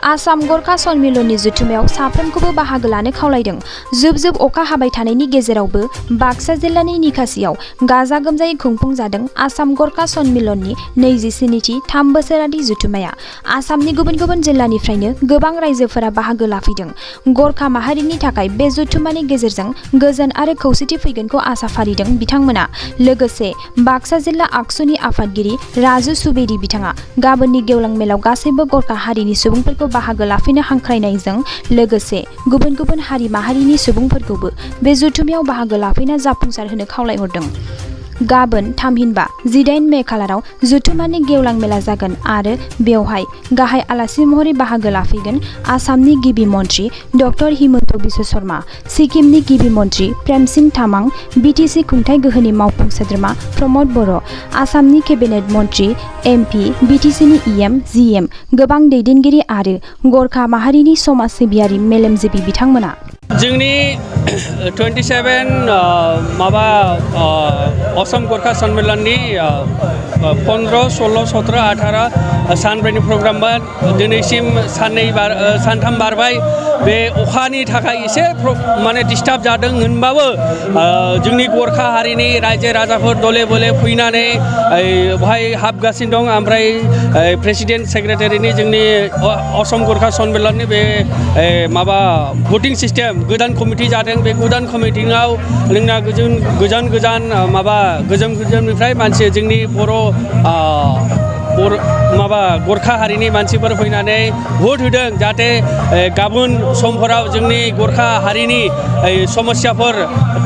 आसाम गरखा सन्मिलननि जुथुमायाव साफ्रोमखौबो बाहागो लानो खावलायदों। जुब जुब अखा हाबाय थानायनि गेजेरावबो बाक्सा जिल्लानि निकासियाव गाजा गोमजायै खुंफुंजादों आसाम गरखा सन्मिलननि 27थि 3 बोसोरारि जुथुमाया। आसामनि गुबुन गुबुन जिल्लानिफ्रायनो गोबां रायजोफोरा बाहागो लाफैदों। गरखा माहारिनि थाखाय बे जुथुमानि गेजेरजों गोजोन आरो खौसेथि फैगोनखौ आसा फारिदों बिथांमोना। लोगोसे बाक्सा जिल्ला आक्सुनि आफादगिरि राजु सुबेदि बिथाङा गाबोननि गेवलां मेलाव गासैबो गरखा हारिनि सुबुंफोरखौ बाहागो लाफैनो हांख्रायनायजों लोगोसे गुबुन गुबुन हारि माहारिनि सुबुंफोरखौबो बे जुथुमायाव बाहागो लाफैना जाफुंसार होनो खावलायहरदों। गाबोन थामहिनबा 18 मे खालाराव जुथुमानि गेवलां मेला जागोन आरो बेवहाय गाहाय आलासि महरै बाहागो लाफैगोन आसामनि गिबि मन्त्रि डक्टर हिमन्त बिश्व शर्मा, सिक्किमनि गिबि मन्त्रि प्रेमसिंह तामाङ, बिटिसि खुंथाय गोहोनि मावफुं सोद्रोमा प्रमद बर', आसामनि केबिनेट मन्त्रि एमपि, बिटिसिनि इएम, जिएम, गोबां दैदेनगिरि आरो गरखा माहारिनि समाज सिबियारि मेलेमजिबि बिथांमोना। जोंनि 27 असम गरखा सन्मिलननि 15, 16, 17, 18 सानब्रैनि प्रग्राममोन। दिनैसिम सानथाम बारबाय। बे अखानि थाखाय एसे माने डिस्टार्ब जादों होनबाबो जोंनि गरखा हारिनि रायजो राजाफोर दले बले फैनानै बेवहाय हाबगासिनो दं। ओमफ्राय प्रेसिडेन्ट सेक्रेटारिनि जोंनि असम गरखा सन्मिलननि बे भटिं सिस्टेम गोदान कमिटि जादों। बे गोदान कमिटिआव जोंना गोजाननिफ्राय मानसि जोंनि गरखा हारिनि मानसिफोर फैनानै भट होदों जाहाथे गाबोन समफोराव जोंनि गरखा हारिनि समस्याफोर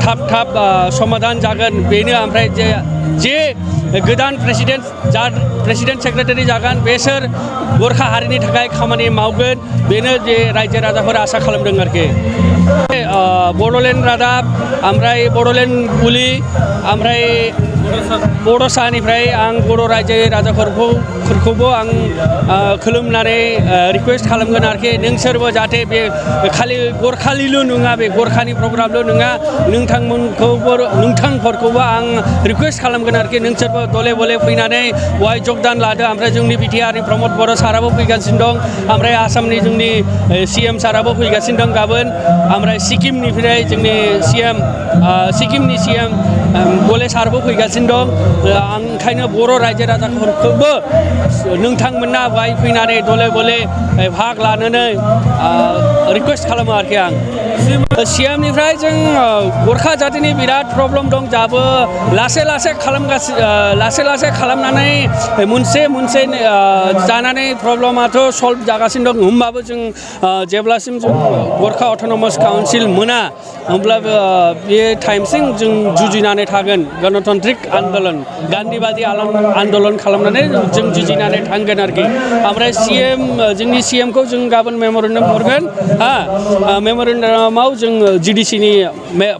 थाब समाधान जागोन। बेनो ओमफ्राय जे गोदान प्रेसिडेन्ट सेक्रेटारि जागोन बेसोर गरखा हारिनि थाखाय खामानि मावगोन। बेनो जे रायजो राजाफोरा आसा खालामदों आरोखि। बड'लेण्ड रादाब, ओमफ्राय बड'लेण्ड बुलि, ओमफ्राय बड'सानिफ्राय आं बर' रायजो राजाफोरखौबो आं खुलुमनानै रिकुवेस्ट खालामगोन आरोखि। नोंसोरबो जाहाथे बे खालि गरखालिल' नङा, बे गरखानि प्रग्रामल' नङा, नोंथांफोरखौबो आं रिकुवेस्ट खालामगोन आरोखि। नोंसोरबो दले बले फैनानै बेवहाय जगदान लादो। ओमफ्राय जोंनि बिटिआरनि प्रमद बर' साराबो फैगासिनो दं। ओमफ्राय आसामनि जोंनि सिएम साराबो फैगासिनो दं गाबोन। ओमफ्राय सिक्किमनिफ्राय जोंनि सिक्किमनि सिएम गले सारबो फैगासिनो दं। आं ओंखायनो बर' रायजो राजाफोरखौबो नोंथांमोना बेवहाय फैनानै दले बले भाग लानानै रिकुवेस्ट खालामो आरोखि आं। सिएमनिफ्राय जों गरखा जातिनि बिराद प्रब्लेम दं। दाबो लासै लासै खालामनानै मोनसे जानानै प्रब्लेमाथ' सल्भ जागासिनो दं। होमबाबो जों जेब्लासिम जों गरखा अट'नमास काउन्सिल मोना होमब्लाबो बे टाइमसिम जों जुजिनानै थागोन। गणतान्त्रिक आन्दलन, गान्धीबादि आन्दलन खालामनानै जों जुजिनानै थांगोन आरोखि। ओमफ्राय जोंनि सिएमखौ जों गाबोन मेम'रेन्डाम हरगोन। मेम'रेन्डामाव जों जिडिसिनि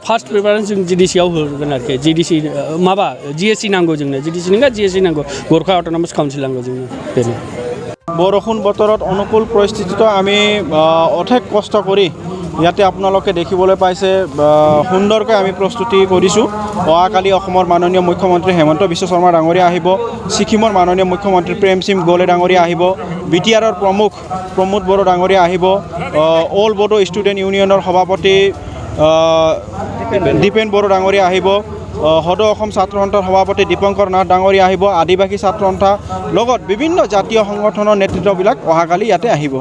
फार्स्ट प्रिफारेन्स जों जिडिसिआव होगोन आरोखि। जिएससि नांगौ जोंनो, जिडिसि नङा जिएससि नांगौ, गरखा अट'नमास काउन्सिल नांगौ जोंनो। बेनो বৰষুণ বতৰত অনুকূল পৰিস্থিতিত আমি অধিক কষ্ট কৰি ইয়াতে আপোনালোকে দেখিবলৈ পাইছে সুন্দৰকৈ আমি প্ৰস্তুতি কৰিছোঁ। অহাকালি অসমৰ মাননীয় মুখ্যমন্ত্ৰী হেমন্ত বিশ্ব শৰ্মা ডাঙৰীয়া আহিব, ছিকিমৰ মাননীয় মুখ্যমন্ত্ৰী প্ৰেমসিং গোলে ডাঙৰীয়া আহিব, বিটিআৰৰ প্ৰমুখ প্ৰমোদ বড়ো ডাঙৰীয়া আহিব, অল বড়ো ষ্টুডেণ্ট ইউনিয়নৰ সভাপতি দীপেন বড়ো ডাঙৰীয়া আহিব, সদৌ অসম ছাত্ৰ সন্থাৰ সভাপতি দীপংকৰ নাথ ডাঙৰীয়া আহিব, আদিবাসী ছাত্ৰ সন্থা লগত বিভিন্ন জাতীয় সংগঠনৰ নেতৃত্ববিলাক অহাকালি ইয়াতে আহিব।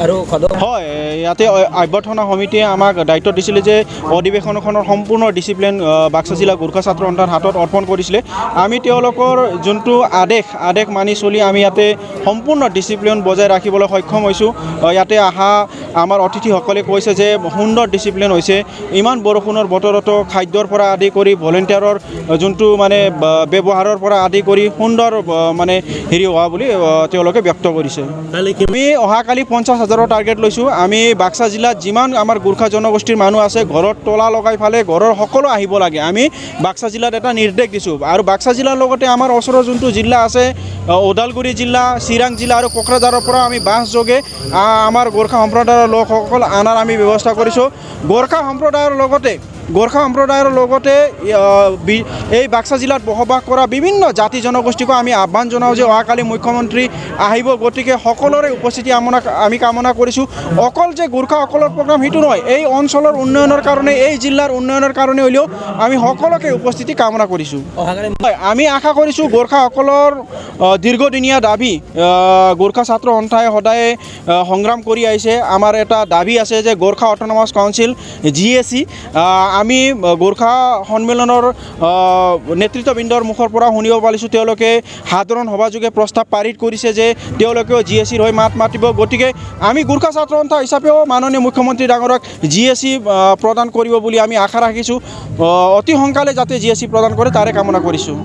আৰু হয়, ইয়াতে অভ্যৰ্থনা সমিতিয়ে আমাক দায়িত্ব দিছিলে যে অধিৱেশনখনৰ সম্পূৰ্ণ ডিচিপ্লিন বাক্সা জিলা গোৰ্খা ছাত্ৰ সন্থাৰ হাতত অৰ্পণ কৰিছিলে। আমি তেওঁলোকৰ যোনটো আদেশ মানি চলি আমি ইয়াতে সম্পূৰ্ণ ডিচিপ্লিন বজাই ৰাখিবলৈ সক্ষম হৈছোঁ। ইয়াতে অহা আমাৰ অতিথিসকলে কৈছে যে সুন্দৰ ডিচিপ্লিন হৈছে। ইমান বৰষুণৰ বতৰতো খাদ্যৰ পৰা আদি কৰি ভলেণ্টিয়াৰৰ যোনটো মানে ব্যৱহাৰৰ পৰা আদি কৰি সুন্দৰ মানে হেৰি হোৱা বুলি তেওঁলোকে ব্যক্ত কৰিছে। আমি অহাকালি 50,000 টাৰ্গেট লৈছোঁ। আমি বাক্সা জিলাত যিমান আমাৰ গোৰ্খা জনগোষ্ঠীৰ মানুহ আছে ঘৰত তলা লগাই ফালে ঘৰৰ সকলো আহিব লাগে। আমি বাক্সা জিলাত এটা নিৰ্দেশ দিছোঁ। আৰু বাক্সা জিলাৰ লগতে আমাৰ ওচৰৰ যোনটো জিলা আছে ওদালগুৰি জিলা, চিৰাং জিলা আৰু কোকৰাঝাৰৰ পৰা আমি বাছ যোগে আমাৰ গোৰ্খা সম্প্ৰদায়ৰ লোকসকল অনাৰ আমি ব্যৱস্থা কৰিছোঁ। গোৰ্খা সম্প্ৰদায়ৰ লগতে গোৰ্খা সম্প্ৰদায়ৰ লগতে এই বাক্সা জিলাত বসবাস কৰা বিভিন্ন জাতি জনগোষ্ঠীকো আমি আহ্বান জনাওঁ যে অহাকালি মুখ্যমন্ত্ৰী আহিব, গতিকে সকলোৰে উপস্থিতি আমি কামনা কৰিছোঁ। অকল যে গোৰ্খাসকলৰ প্ৰগ্ৰাম সেইটো নহয়, এই অঞ্চলৰ উন্নয়নৰ কাৰণে, এই জিলাৰ উন্নয়নৰ কাৰণে হ'লেও আমি সকলোকে উপস্থিতি কামনা কৰিছোঁ। আমি আশা কৰিছোঁ গোৰ্খাসকলৰ দীৰ্ঘদিনীয়া দাবী গোৰ্খা ছাত্ৰ সন্থাই সদায় সংগ্ৰাম কৰি আহিছে। আমাৰ এটা দাবী আছে যে গোৰ্খা অট'নমাছ কাউন্সিল GAC আমি গোৰ্খা সন্মিলনৰ নেতৃত্ববৃন্দৰ মুখৰ পৰা শুনিব পাৰিছোঁ, তেওঁলোকে সাধাৰণ সভাযোগে প্ৰস্তাৱ পাৰিত কৰিছে যে তেওঁলোকেও GACৰ হৈ মাত মাতিব। গতিকে আমি গোৰ্খা ছাত্ৰ সন্থা হিচাপেও মাননীয় মুখ্যমন্ত্ৰী ডাঙৰক GAC প্ৰদান কৰিব বুলি আমি আশা ৰাখিছোঁ। অতি সোনকালে যাতে GAC প্ৰদান কৰে তাৰে কামনা কৰিছোঁ।